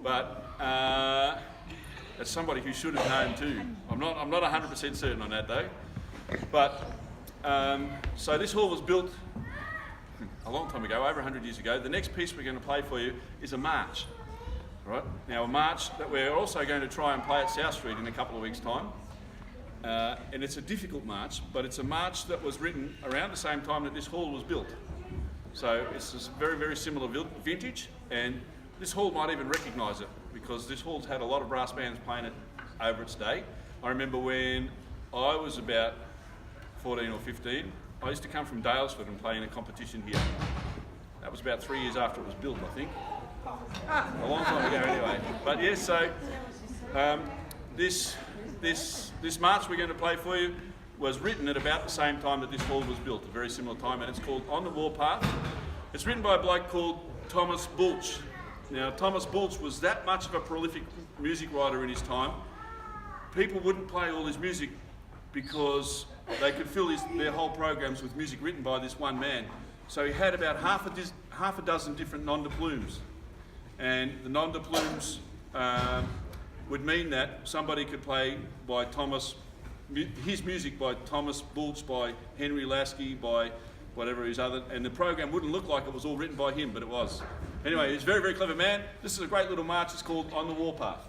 but as somebody who should have known too. I'm not 100% certain on that though. But so this hall was built a long time ago, over 100 years ago. The next piece we're going to play for you is a march. Right? Now a march that we're also going to try and play at South Street in a couple of weeks' time. And it's a difficult march, but it's a march that was written around the same time that this hall was built. So it's a very, very similar vintage, and this hall might even recognise it because this hall's had a lot of brass bands playing it over its day. I remember when I was about 14 or 15, I used to come from Dalesford and play in a competition here. That was about 3 years after it was built, I think. A long time ago anyway. But yes, so this march we're going to play for you was written at about the same time that this hall was built, a very similar time, and it's called On the Warpath. It's written by a bloke called Thomas Bulch. Now, Thomas Bulch was that much of a prolific music writer in his time. People wouldn't play all his music because they could fill their whole programs with music written by this one man. So he had about half a dozen different nom de plumes. And the nom de plumes would mean that somebody could play by his music by Thomas Bulch, by Henry Lasky, by whatever his other, and the program wouldn't look like it was all written by him, but it was. Anyway, he's a very, very clever man. This is a great little march. It's called On the Warpath.